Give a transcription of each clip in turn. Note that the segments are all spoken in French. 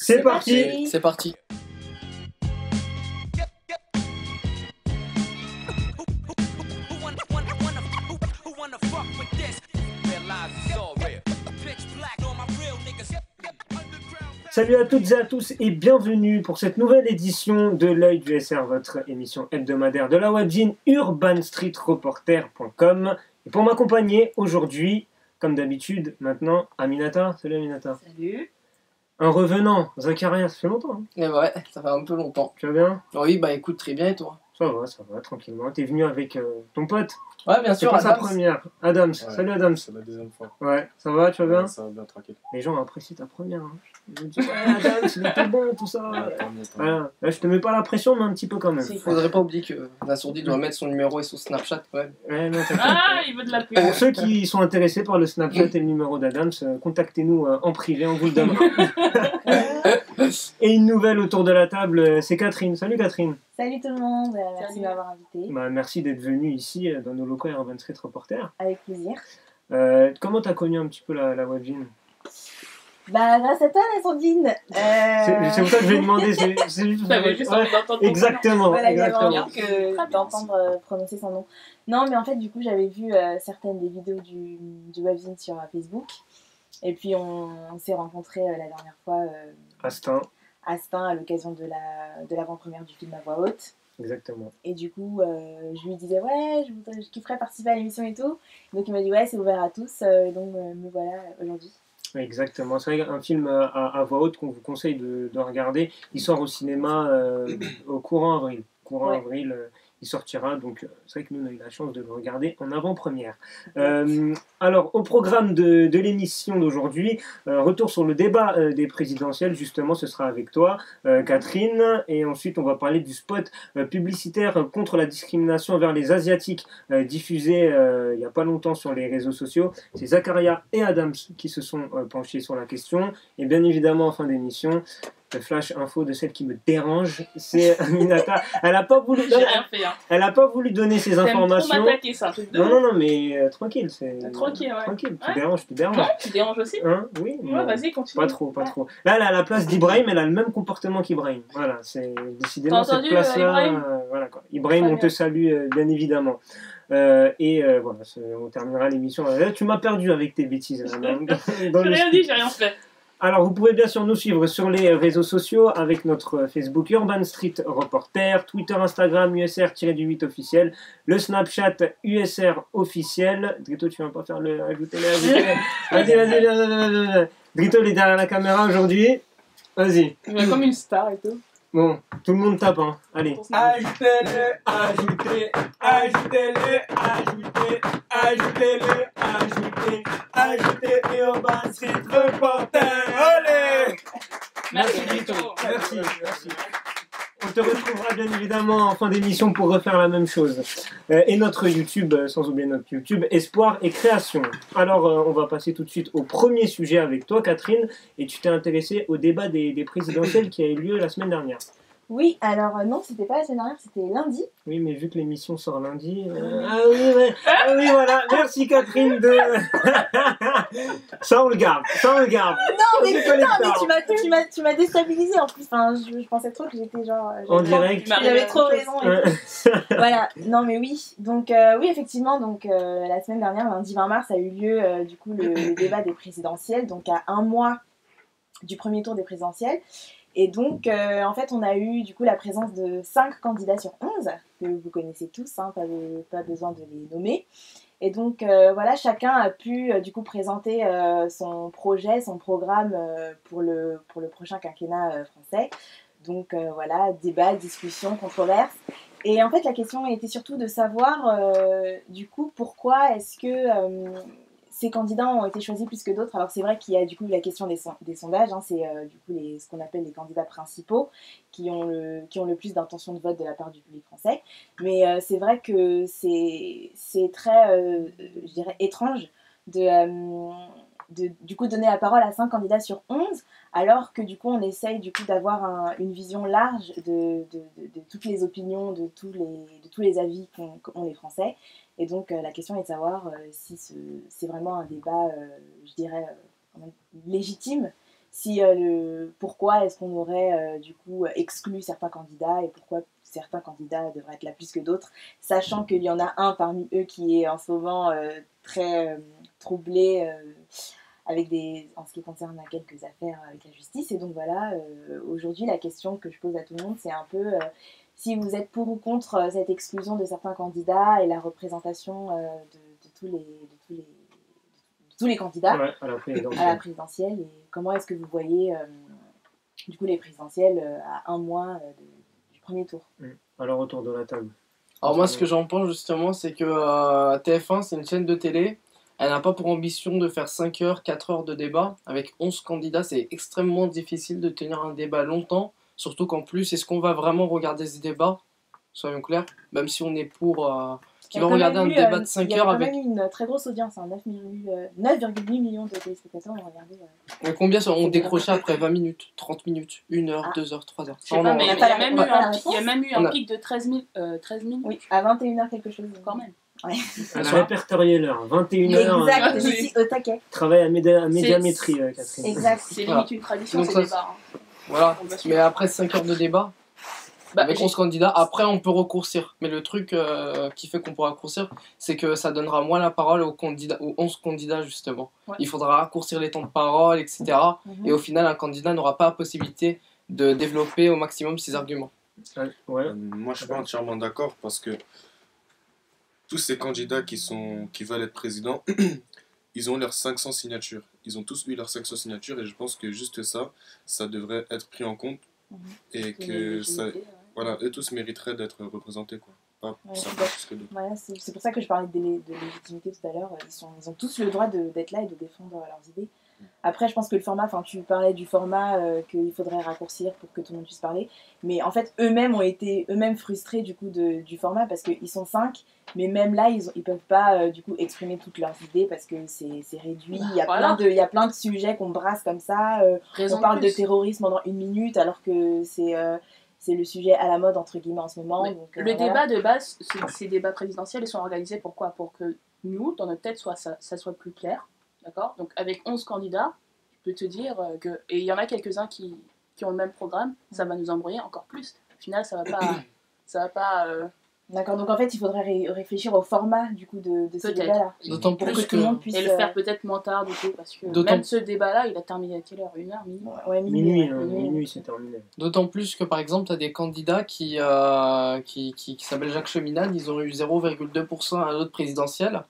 C'est parti. C'est parti. Salut à toutes et à tous et bienvenue pour cette nouvelle édition de l'œil du SR, votre émission hebdomadaire de la webzine urbanstreetreporter.com. Et pour m'accompagner aujourd'hui, comme d'habitude, maintenant, Aminata. Salut Aminata. Salut. Un revenant, Zakaria, ça fait longtemps. Hein. Et ouais, ça fait un peu longtemps. Tu vas bien? Oui, bah écoute, très bien et toi? Ça va, tranquillement. T'es venu avec ton pote? Ouais, bien C'est sûr, pas sa Adams. première. Adams, Ouais, salut Adams. c'est la deuxième fois. Ouais, ça va, tu vas bien? Ouais, ça va bien, tranquille. Les gens apprécient ta première. Hein. Ils me disent, ouais, Adams, il était bon, tout ça. Ouais, tant mieux. Voilà. Là, je te mets pas la pression, mais un petit peu quand même. Il faudrait pas oublier que Nassourdi doit mettre son numéro et son Snapchat quand même. Ouais, non, t'inquiète. Ah, il veut de la pub. Pour ceux qui sont intéressés par le Snapchat et le numéro d'Adams, contactez-nous en privé, on vous le donnera. Et une nouvelle autour de la table, c'est Catherine. Salut Catherine. Salut tout le monde, merci Salut. de m'avoir invité, Bah, merci d'être venue ici dans nos locaux Urban Street Reporter. avec plaisir. Comment t'as connu un petit peu la webzine? Bah grâce à toi Nassourdine. C'est pour ça que je vais demander. C'est juste J'avais juste envie d'entendre ton Exactement. Voilà, j'avais exactement. envie d'entendre prononcer son nom. Non mais en fait du coup j'avais vu certaines des vidéos du webzine sur Facebook. Et puis on s'est rencontrés la dernière fois Astin, à Stein à l'occasion de l'avant-première du film à voix haute. exactement. Et du coup je lui disais ouais je kifferais participer à l'émission et tout. Donc il m'a dit ouais c'est ouvert à tous. Donc me voilà aujourd'hui. Exactement. C'est vrai qu'un film à voix haute qu'on vous conseille de regarder. Il sort au cinéma au courant avril. Courant Ouais. avril, il sortira. Donc, c'est vrai que nous, on a eu la chance de le regarder en avant-première. Alors, au programme de l'émission d'aujourd'hui, retour sur le débat des présidentielles. Justement, ce sera avec toi, Catherine. Et ensuite, on va parler du spot publicitaire contre la discrimination envers les Asiatiques diffusé il n'y a pas longtemps sur les réseaux sociaux. C'est Zakaria et Adams qui se sont penchés sur la question. Et bien évidemment, en fin d'émission, le flash info de celle qui me dérange, c'est Aminata. Elle n'a pas voulu. J'ai rien fait. Hein. Elle a pas voulu donner ses T'aimes trop informations. m'attaquer, ça. Truc de Non, mais tranquille, c'est. Tranquille, ouais. Tranquille, tu Ouais. déranges, tu déranges. Non, tu déranges aussi. Hein? Oui. Ouais, non. vas-y, continue. Pas trop. Là, elle a la place d'Ibrahim, elle a le même comportement qu'Ibrahim. Voilà, c'est décidément T'as cette entendu, place-là. Ibrahim Voilà quoi. Ibrahim, Très on bien. te salue bien évidemment. Voilà, on terminera l'émission. Là, tu m'as perdu avec tes bêtises. Là, dans J'ai le rien dit, j'ai rien fait. Alors, vous pouvez bien sûr nous suivre sur les réseaux sociaux avec notre Facebook Urban Street Reporter, Twitter, Instagram, USR-8 officiel, le Snapchat USR officiel. Drito, tu viens pas faire le ajouter-le. Vas-y, viens. Drito, il est derrière la caméra aujourd'hui. Vas-y. Je vais comme une star et tout. Bon, tout le monde tape, hein. Allez. Ajoutez-le, ajoutez Urban Street Reporter. Allez! Merci, Drito. Drito. Merci. On te retrouvera bien évidemment en fin d'émission pour refaire la même chose. Et notre YouTube, sans oublier notre YouTube, Espoir et Création. Alors, on va passer tout de suite au premier sujet avec toi, Catherine. Et tu t'es intéressée au débat des présidentielles qui a eu lieu la semaine dernière. Oui alors non c'était pas la semaine dernière c'était lundi. Oui, mais vu que l'émission sort lundi... Ah oui, voilà. Merci, Catherine, de... Ça, on le garde. Non mais C'est putain mais collector. tu m'as déstabilisé en plus. Enfin, je pensais trop que j'étais genre. En direct. J'avais trop raison. Et tout. Ouais. Voilà, non mais oui. Donc oui effectivement donc la semaine dernière lundi 20 mars a eu lieu du coup le débat des présidentielles donc à un mois du premier tour des présidentielles. Et donc, en fait, on a eu du coup la présence de 5 candidats sur 11, que vous connaissez tous, hein, pas besoin de les nommer. Et donc, voilà, chacun a pu du coup présenter son projet, son programme pour le prochain quinquennat français. Donc, voilà, débat, discussion, controverse. Et en fait, la question était surtout de savoir, du coup, pourquoi est-ce que ces candidats ont été choisis plus que d'autres. Alors c'est vrai qu'il y a du coup la question des sondages, hein, c'est du coup ce qu'on appelle les candidats principaux qui ont le plus d'intention de vote de la part du public français. Mais c'est vrai que c'est très, je dirais, étrange de du coup donner la parole à 5 candidats sur 11, alors que du coup on essaye du coup d'avoir une vision large de toutes les opinions, de tous les avis qu'ont les Français. Et donc la question est de savoir si c'est vraiment un débat, je dirais, légitime, si pourquoi est-ce qu'on aurait du coup exclu certains candidats et pourquoi certains candidats devraient être là plus que d'autres, sachant qu'il y en a un parmi eux qui est en ce moment très troublé en ce qui concerne quelques affaires avec la justice. Et donc voilà, aujourd'hui la question que je pose à tout le monde, c'est un peu si vous êtes pour ou contre cette exclusion de certains candidats et la représentation de tous les candidats à la présidentielle. Et comment est-ce que vous voyez du coup les présidentielles à un mois du premier tour. Alors autour de la table. Alors moi, ce que j'en pense justement, c'est que TF1, c'est une chaîne de télé. Elle n'a pas pour ambition de faire 5 heures, 4 heures de débat. Avec 11 candidats, c'est extrêmement difficile de tenir un débat longtemps. Surtout qu'en plus, est-ce qu'on va vraiment regarder ce débat? Soyons clairs. Même si on est pour... qui va regarder un débat de 5 heures avec... Il y a quand même une très grosse audience, hein, 9,8 millions de téléspectateurs ont regardé. Et combien ont décroché après 20 minutes, 30 minutes, 1 heure, 2 heures, 3 heures? Je sais pas, mais il y a même eu un pic de 13 000. Oui, à 21h quelque chose. Quand même. Ouais. Elle a répertorié l'heure, 21h. Exact, je suis au taquet. Travail à médiamétrie, Catherine. Exact. C'est limite une tradition, donc ces débats. Voilà, mais après 5 heures de débat, avec 11 candidats, après on peut raccourcir. Mais le truc qui fait qu'on peut raccourcir, c'est que ça donnera moins la parole aux 11 candidats justement. Ouais. Il faudra raccourcir les temps de parole, etc. Et au final, un candidat n'aura pas la possibilité de développer au maximum ses arguments. Ouais. Moi je suis pas entièrement d'accord parce que tous ces candidats qui veulent être présidents, ils ont leurs 500 signatures. Ils ont tous eu leurs 500 signatures et je pense que juste ça devrait être pris en compte et que voilà, eux tous mériteraient d'être représentés, quoi. Pas ça, plus que d'autres. Ouais, c'est pour ça que je parlais de légitimité tout à l'heure. Ils ont tous le droit d'être là et de défendre leurs idées. Après, je pense que le format, tu parlais du format qu'il faudrait raccourcir pour que tout le monde puisse parler. Mais en fait, eux-mêmes ont été frustrés du coup du format parce qu'ils sont 5. Mais même là, ils peuvent pas du coup exprimer toutes leurs idées parce que c'est réduit. Il y a plein de sujets qu'on brasse comme ça. On parle de terrorisme pendant 1 minute alors que c'est le sujet à la mode entre guillemets en ce moment. Donc, le débat de base, ces débats présidentiels, ils sont organisés pourquoi? Pour que nous, dans notre tête, ça soit plus clair. D'accord? Donc avec 11 candidats, je peux te dire que... Et il y en a quelques-uns qui ont le même programme, ça va nous embrouiller encore plus. Au final, ça va pas D'accord, donc en fait, il faudrait réfléchir au format du coup de ce débat-là. D'autant plus que tout le monde puisse... Et le faire peut-être moins tard du coup, parce que même ce débat-là, il a terminé à quelle heure? 1h, minuit? Ouais, minuit, c'est terminé. D'autant plus que par exemple, tu as des candidats qui s'appellent Jacques Cheminade, ils ont eu 0,2% à l'autre présidentielle.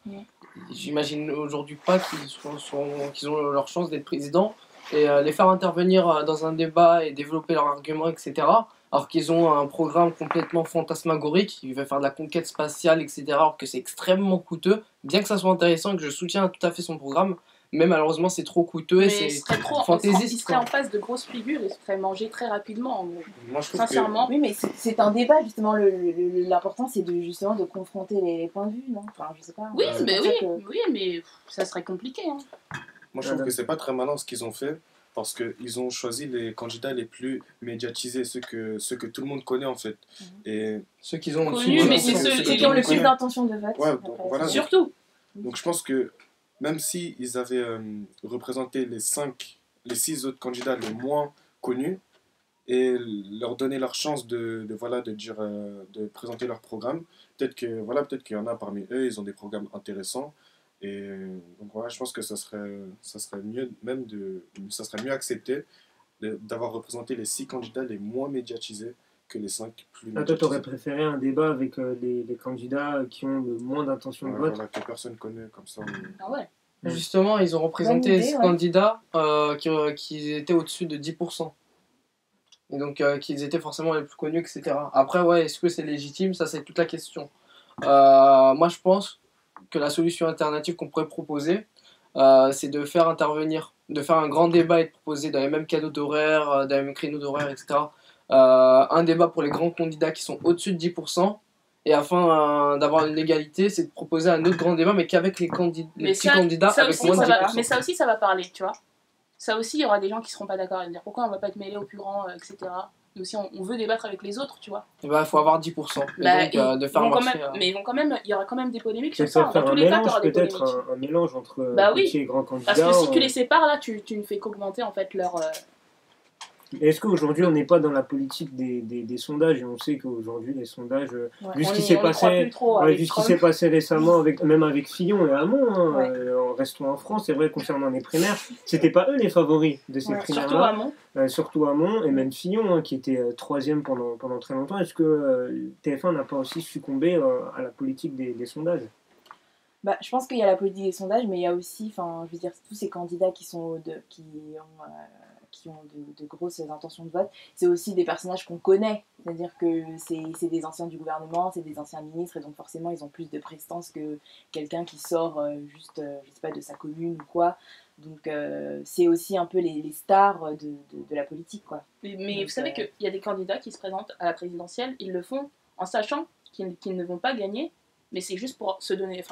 J'imagine aujourd'hui pas qu'ils ont leur chance d'être président et les faire intervenir dans un débat et développer leurs arguments, etc. Alors qu'ils ont un programme complètement fantasmagorique, ils veulent faire de la conquête spatiale, etc. Alors que c'est extrêmement coûteux, bien que ça soit intéressant et que je soutiens tout à fait son programme, mais malheureusement c'est trop coûteux et c'est fantaisiste. Il serait en face de grosses figures et se ferait manger très rapidement. Moi, je trouve sincèrement. Oui, mais c'est un débat justement. L'important c'est justement de confronter les points de vue, non? Enfin, je sais pas. Oui, mais ça serait compliqué. Hein. Moi, je trouve que c'est pas très malin ce qu'ils ont fait. Parce qu'ils ont choisi les candidats les plus médiatisés, ceux que tout le monde connaît en fait. Et ceux qui ont ceux qui ont le plus d'intention de vote. Ouais, voilà, surtout. Donc je pense que même si ils avaient représenté les 6 autres candidats les moins connus et leur donner leur chance de présenter leur programme, peut-être qu'il y en a parmi eux, ils ont des programmes intéressants. Et donc voilà, je pense que ça serait mieux accepté d'avoir représenté les 6 candidats les moins médiatisés que les 5 plus médiatisés. Toi, t'aurais préféré un débat avec les candidats qui ont le moins d'intention de vote? Voilà, que personne connaît comme ça. Ah ouais. Justement, ils ont représenté ces candidats qui étaient au-dessus de 10%. Et donc, qu'ils étaient forcément les plus connus, etc. Après, est-ce que c'est légitime? Ça, c'est toute la question. Moi, je pense que la solution alternative qu'on pourrait proposer, c'est de faire un grand débat et de proposer dans les mêmes canaux d'horaire, dans les mêmes créneaux d'horaire, etc. Un débat pour les grands candidats qui sont au-dessus de 10%, et afin d'avoir une égalité, c'est de proposer un autre grand débat, mais qu'avec les petits candidats avec moins de 10%. Mais ça aussi, ça va parler, tu vois. Ça aussi, il y aura des gens qui seront pas d'accord et dire pourquoi on va pas te mêler au plus grand, etc. nous aussi on veut débattre avec les autres, tu vois. Et bah, il faut avoir 10%. Et Bah, donc, et de faire ils vont quand marcher. même, mais ils vont quand même, il y aura quand même des polémiques sur C'est ça. ça, faire Dans un tous les cas, tu mélange, auras des peut-être polémiques. un mélange entre Bah oui. petits et grands candidats. Parce que si tu les sépares, là, tu ne fais qu'augmenter en fait leur. Est-ce qu'aujourd'hui on n'est pas dans la politique des sondages et on sait qu'aujourd'hui les sondages, vu ce qui s'est on y croit passé, plus trop ouais, avec vu ce qui Trump. s'est passé récemment, même avec Fillon et Hamon, hein, Ouais. en restant en France, c'est vrai concernant les primaires, c'était pas eux les favoris de ces Ouais, Surtout primaires-là, Hamon. surtout Hamon et même Fillon hein, qui était troisième pendant très longtemps. Est-ce que TF1 n'a pas aussi succombé à la politique des sondages? Bah, je pense qu'il y a la politique des sondages, mais il y a aussi, je veux dire, tous ces candidats qui ont de grosses intentions de vote, c'est aussi des personnages qu'on connaît. C'est-à-dire que c'est des anciens du gouvernement, c'est des anciens ministres, et donc forcément ils ont plus de prestance que quelqu'un qui sort juste, je sais pas, de sa commune ou quoi. Donc c'est aussi un peu les stars de la politique, quoi. Mais Donc, vous savez qu'il y a des candidats qui se présentent à la présidentielle, ils le font en sachant qu'ils ne vont pas gagner, mais c'est juste pour se donner,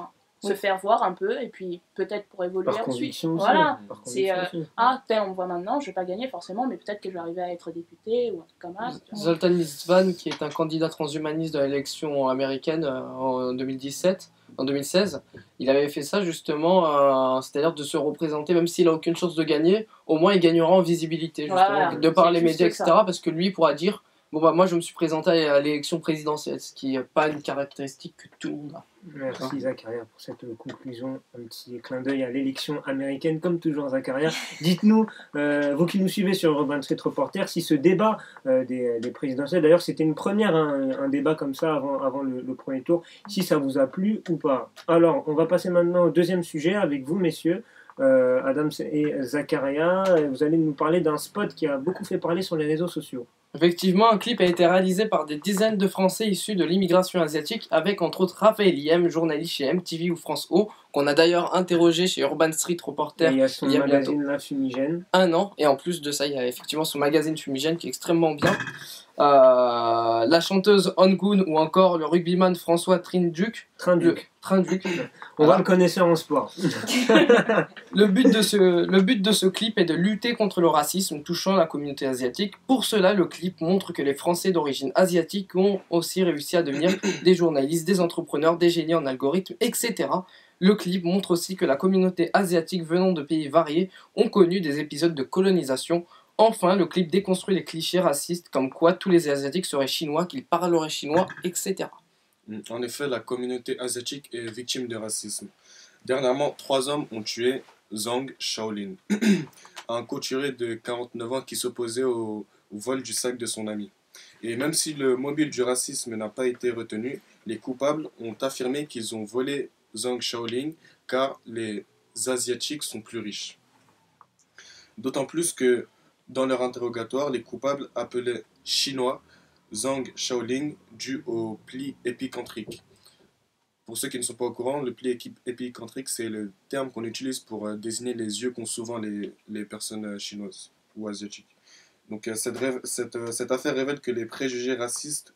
se faire voir un peu, et puis peut-être pour évoluer Par ensuite. conviction aussi. Voilà. Par C'est conviction aussi. ah, tel on me voit maintenant, je vais pas gagner forcément, mais peut-être que je vais arriver à être député ou un truc comme ça. Zoltan Istvan, qui est un candidat transhumaniste de l'élection américaine en 2017, en 2016, il avait fait ça justement, c'est-à-dire de se représenter, même s'il a aucune chance de gagner, au moins il gagnera en visibilité, justement, Voilà, de par c'est les juste médias, ça. etc. Parce que lui pourra dire, bon bah moi je me suis présenté à l'élection présidentielle, ce qui n'est pas une caractéristique que tout le monde a. Merci Zacharia pour cette conclusion, un petit clin d'œil à l'élection américaine comme toujours Zacharia. Dites-nous, vous qui nous suivez sur Urban Street Reporter, si ce débat des présidentielles, d'ailleurs c'était une première, un débat comme ça avant le premier tour, si ça vous a plu ou pas. Alors on va passer maintenant au deuxième sujet avec vous messieurs, Adams et Zacharia, vous allez nous parler d'un spot qui a beaucoup fait parler sur les réseaux sociaux. Effectivement, un clip a été réalisé par des dizaines de Français issus de l'immigration asiatique, avec entre autres Raphaël Iem, journaliste chez MTV ou France O, qu'on a d'ailleurs interrogé chez Urban Street Reporter Et il y a son magazine La Fumigène. 1 an, et en plus de ça, il y a effectivement son magazine Fumigène qui est extrêmement bien. La chanteuse Ongun ou encore le rugbyman François Trinduc. On va le connaître en sport. Le but de ce clip est de lutter contre le racisme touchant la communauté asiatique. Pour cela, le clip montre que les Français d'origine asiatique ont aussi réussi à devenir des journalistes, des entrepreneurs, des génies en algorithmes, etc. Le clip montre aussi que la communauté asiatique venant de pays variés ont connu des épisodes de colonisation. Enfin, le clip déconstruit les clichés racistes comme quoi tous les Asiatiques seraient chinois, qu'ils parleraient chinois, etc. En effet, la communauté asiatique est victime de racisme. Dernièrement, 3 hommes ont tué Zhang Shaolin, un couturier de 49 ans qui s'opposait au vol du sac de son ami. Et même si le mobile du racisme n'a pas été retenu, les coupables ont affirmé qu'ils ont volé Zhang Shaolin car les Asiatiques sont plus riches. D'autant plus que dans leur interrogatoire, les coupables appelaient chinois Zhang Shaolin dû au pli épicentrique. Pour ceux qui ne sont pas au courant, le pli épicentrique, c'est le terme qu'on utilise pour désigner les yeux qu'ont souvent les personnes chinoises ou asiatiques. Donc cette affaire révèle que les préjugés racistes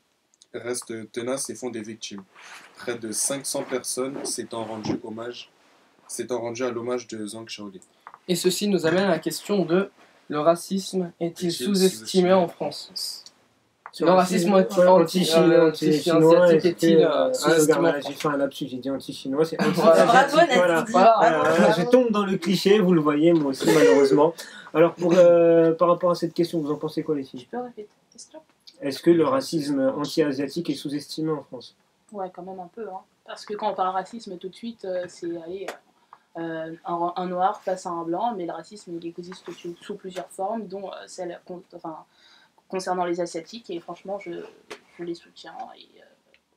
restent tenaces et font des victimes. Près de 500 personnes s'étant rendues à l'hommage de Zhang Shaolin. Et ceci nous amène à la question de: le racisme est-il sous-estimé en France? Le racisme anti-chinois est-il sous-estimé? J'ai fait un lapsus, j'ai dit anti-chinois, c'est Bravo, anti-asiatique. Voilà. Je tombe dans le cliché, vous le voyez, moi aussi malheureusement. Alors par rapport à cette question, vous en pensez quoi les filles? Tu peux répéter la question? Est-ce que le racisme anti-asiatique est sous-estimé en France? Ouais, quand même un peu. Hein. Parce que quand on parle racisme, tout de suite, c'est un noir face à un blanc, mais le racisme il existe sous plusieurs formes, dont celle concernant les Asiatiques, et franchement, je les soutiens. Et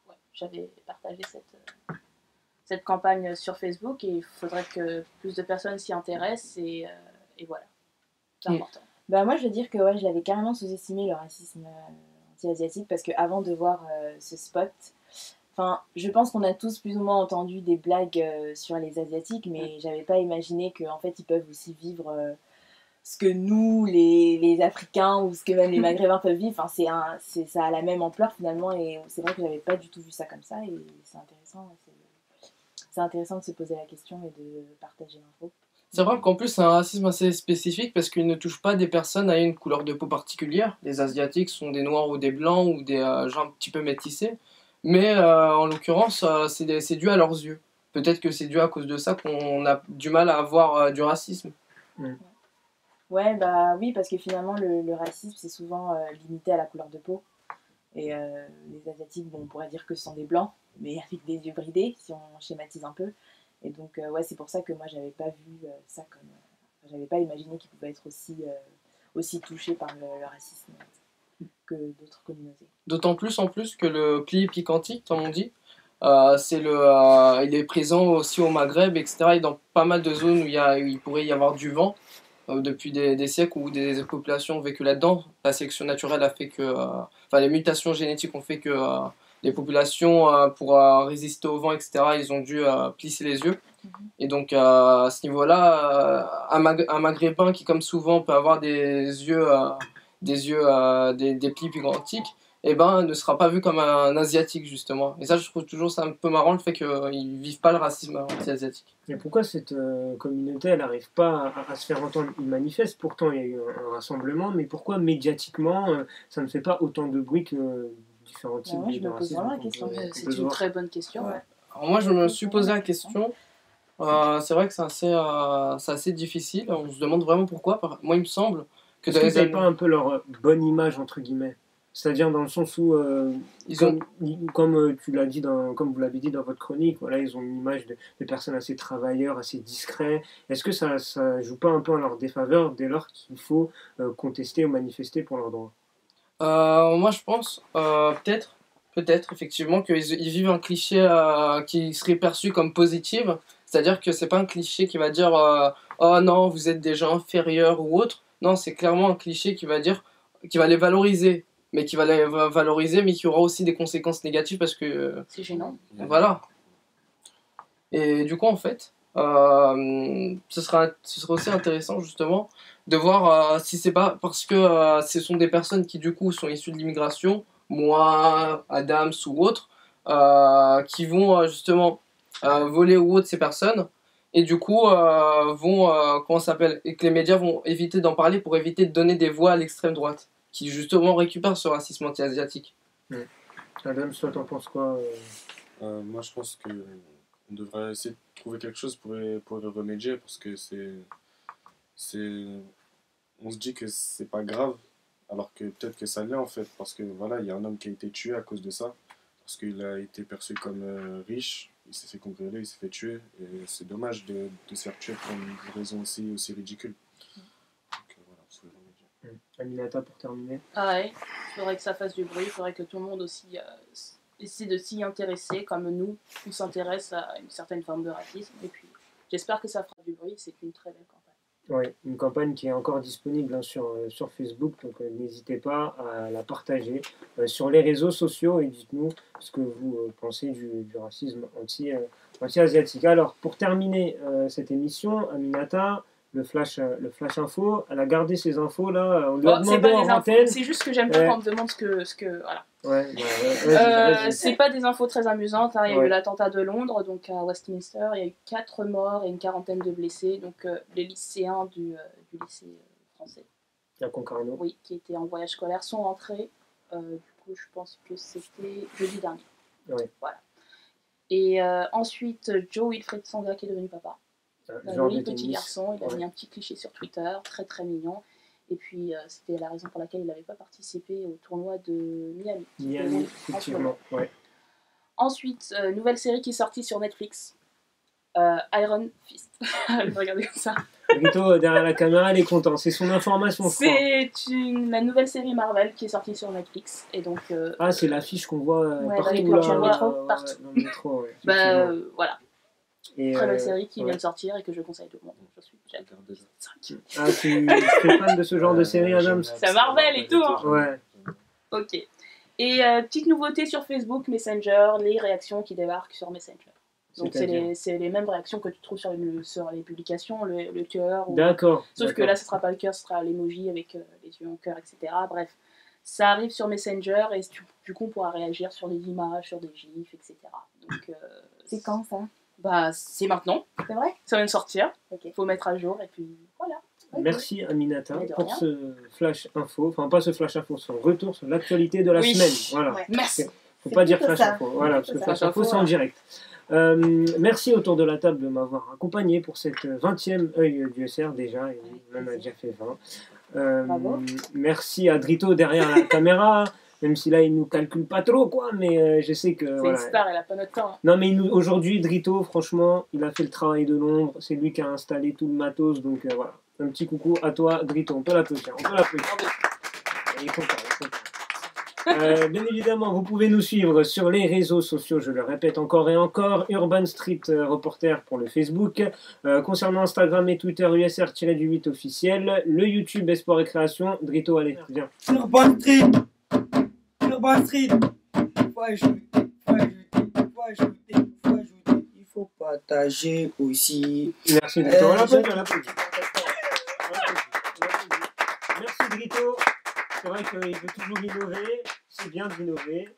ouais, j'avais partagé cette campagne sur Facebook, et il faudrait que plus de personnes s'y intéressent, et voilà, c'est important. Bah moi je veux dire que ouais, je l'avais carrément sous-estimé le racisme anti-asiatique, parce qu'avant de voir ce spot, je pense qu'on a tous plus ou moins entendu des blagues sur les Asiatiques, mais j'avais pas imaginé qu'en fait ils peuvent aussi vivre ce que nous, les Africains, ou ce que même les Maghrébins peuvent vivre. Ça a la même ampleur finalement, et c'est vrai que j'avais pas du tout vu ça comme ça, et c'est intéressant. C'est intéressant de se poser la question et de partager l'info. C'est vrai qu'en plus, c'est un racisme assez spécifique parce qu'il ne touche pas des personnes à une couleur de peau particulière. Les Asiatiques sont des Noirs ou des Blancs ou des gens un petit peu métissés. Mais en l'occurrence, c'est dû à leurs yeux. Peut-être que c'est dû à cause de ça qu'on a du mal à avoir du racisme. Ouais, bah oui, parce que finalement, le racisme, c'est souvent limité à la couleur de peau. Et les Asiatiques, bon, on pourrait dire que ce sont des Blancs, mais avec des yeux bridés, si on schématise un peu. Et donc, ouais, c'est pour ça que moi, j'avais pas vu ça comme... j'avais pas imaginé qu'ils pouvaient être aussi touchés par le racisme que d'autres communautés. D'autant plus en plus que le pli picantique, comme on dit, il est présent aussi au Maghreb, etc. Et dans pas mal de zones où il pourrait y avoir du vent depuis des siècles où des populations ont vécu là-dedans. La sélection naturelle a fait que... les mutations génétiques ont fait que les populations, pour résister au vent, etc., ils ont dû plisser les yeux. Et donc, à ce niveau-là, un Maghrébin qui, comme souvent, peut avoir des plis picantiques, eh ben, ne sera pas vu comme un Asiatique, justement. Et ça, je trouve toujours ça un peu marrant, le fait qu'ils ne vivent pas le racisme anti-asiatique. Et pourquoi cette communauté, elle n'arrive pas à se faire entendre? Ils manifestent, pourtant il y a eu un rassemblement, mais pourquoi médiatiquement, ça ne fait pas autant de bruit que différents types Ouais, je de me pose racisme vraiment la qu'on question. peut- qu'on peut C'est une voir. très bonne question. Ouais. Alors moi, je me suis posé la question. C'est vrai que c'est assez difficile. On se demande vraiment pourquoi. Moi, il me semble que Est-ce dans que les c'est années... pas un peu leur bonne image, entre guillemets? C'est-à-dire dans le sens où, Ils ont... comme tu l'as dit, comme vous l'avez dit dans votre chronique, voilà, ils ont une image de personnes assez travailleurs, assez discrets. Est-ce que ça joue pas un peu en leur défaveur dès lors qu'il faut contester ou manifester pour leurs droits? Moi, je pense, peut-être, effectivement, ils vivent un cliché qui serait perçu comme positif. C'est-à-dire que c'est pas un cliché qui va dire oh non, vous êtes des gens inférieurs ou autre. Non, c'est clairement un cliché qui va les valoriser. Mais qui va les valoriser, mais qui aura aussi des conséquences négatives parce que. C'est gênant. Voilà. Et du coup, en fait, ce sera aussi intéressant, justement, de voir si c'est pas parce que ce sont des personnes qui, du coup, sont issues de l'immigration, moi, Adams ou autres, qui vont justement voler ou autre ces personnes, et du coup, comment ça s'appelle, et que les médias vont éviter d'en parler pour éviter de donner des voix à l'extrême droite, qui, justement, récupère ce racisme anti-asiatique. Adam, toi, t'en penses quoi Moi, je pense que on devrait essayer de trouver quelque chose pour y remédier parce que on se dit que c'est pas grave alors que peut-être que ça l'est en fait parce que voilà, il y a un homme qui a été tué à cause de ça parce qu'il a été perçu comme riche, il s'est fait cambrioler, il s'est fait tuer et c'est dommage de se faire tuer pour une raison aussi ridicule. Donc voilà, il faut y remédier. Aminata, pour terminer. Ah ouais, il faudrait que ça fasse du bruit, il faudrait que tout le monde aussi essaie de s'y intéresser, comme nous, on s'intéresse à une certaine forme de racisme. Et puis, j'espère que ça fera du bruit, c'est une très belle campagne. Oui, une campagne qui est encore disponible hein, sur Facebook, donc n'hésitez pas à la partager sur les réseaux sociaux et dites-nous ce que vous pensez du racisme anti-asiatique. Alors, pour terminer cette émission, Aminata, le flash info, elle a gardé ses infos là, on lui a Oh, c'est demandé pas en des infos, antenne. c'est juste que j'aime pas quand on me demande ce que voilà. Ouais, vas-y. C'est pas des infos très amusantes, hein. Il y a Ouais. eu l'attentat de Londres, donc à Westminster, il y a eu 4 morts et une quarantaine de blessés, donc les lycéens du lycée français, À Concarneau. oui, qui étaient en voyage scolaire, sont rentrés, du coup je pense que c'était jeudi dernier. Ouais. Voilà. Et ensuite, Joe Wilfried Tsonga qui est devenu papa. Un Genre de joli petit tennis. garçon, il a Ouais. mis un petit cliché sur Twitter, très très mignon. Et puis c'était la raison pour laquelle il n'avait pas participé au tournoi de Miami. qui se Miami, déroule en ce moment. effectivement. Ouais. Ensuite, nouvelle série qui est sortie sur Netflix, Iron Fist. Regardez comme ça. Rito, derrière la caméra, elle est contente. C'est son information, je crois. C'est la nouvelle série Marvel qui est sortie sur Netflix. Et donc, Ah, c'est l'affiche qu'on voit Ouais, partout, dans les là, voitures, métro, ouais, partout. dans le métro, ouais, bah, effectivement. voilà, Et, très belle série qui ouais. vient de sortir et que je conseille à tout le monde. J'aime. Regardez-le. Ah, tu es fan de ce genre de série, Adam? C'est Marvel et tout, hein. Ouais. Ok. Et petite nouveauté sur Facebook, Messenger, les réactions qui débarquent sur Messenger. Donc c'est les mêmes réactions que tu trouves sur les publications, le cœur. D'accord. Sauf que là, ce sera pas le cœur, ce sera l'emoji avec les yeux en cœur, etc. Bref, ça arrive sur Messenger et du coup, on pourra réagir sur des images, sur des gifs, etc. Donc, C'est quand ça? Bah, c'est maintenant. C'est vrai? Ça vient de sortir. Ok. Faut mettre à jour et puis voilà. Merci Aminata Mais de pour rien. ce flash info, enfin pas ce flash info, son retour sur l'actualité de la Oui. semaine. Voilà. Ouais. Merci. Faut C'est pas dire plutôt flash ça. info, voilà, parce que C'est flash ça. info c'est en direct. Merci autour de la table de m'avoir accompagné pour cette 20e œil du SR déjà, et on en a déjà fait 20. Bravo. Merci à Drito derrière la caméra, même si là il nous calcule pas trop quoi, mais je sais que C'est voilà. une star, elle a pas notre temps. Non mais aujourd'hui Drito franchement il a fait le travail de l'ombre, c'est lui qui a installé tout le matos, donc voilà. Un petit coucou à toi Drito, on peut l'applaudir, on peut l'applaudir. Il est content, il est content. Bien évidemment, vous pouvez nous suivre sur les réseaux sociaux, je le répète encore et encore, Urban Street Reporter pour le Facebook, concernant Instagram et Twitter USR-8 officiel, le YouTube Esport et Création, Drito, allez, viens. Urban Street. Urban Street. Faut ajouter, faut ajouter, faut ajouter, faut ajouter. Il faut partager aussi. Merci Drito, on l'applaudit, on je- l'applaudit. Merci Drito, c'est vrai qu'il veut toujours innover, c'est bien d'innover.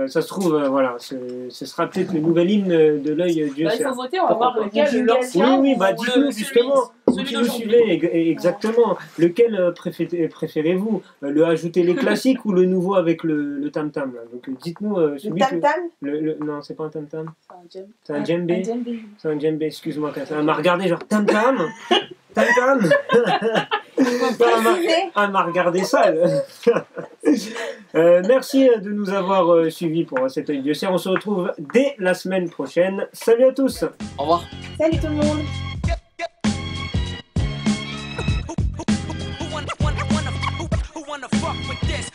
Ça se trouve, voilà, ce sera peut-être le nouvel hymne de l'œil du Bah, il SR. faut voter, on va voir lequel, jingle. l'ancien Oui, bah ou dites-nous justement, vous celui qui nous d'aujourd'hui. suivez, exactement, lequel préférez-vous le ajouter les classiques ou le nouveau avec le tam-tam là. Donc dites-nous Le celui que... tam-tam? Non, c'est pas un tam-tam, C'est un gem. c'est un djembé. Un djembé. C'est un djembé, excuse-moi, Katia. Elle m'a regardé genre tam-tam tam-tam Précisez. Elle m'a regardé ça. Merci de nous avoir suivis pour cet œil du SR. On se retrouve dès la semaine prochaine. Salut à tous. Au revoir. Salut tout le monde. Who wanna fuck with this?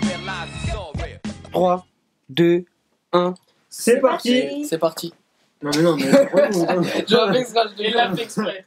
Realize it's all real. 3, 2, 1. C'est parti. C'est parti. Non mais non mais... Je vais faire exprès, je te Il jure. l'a fait exprès.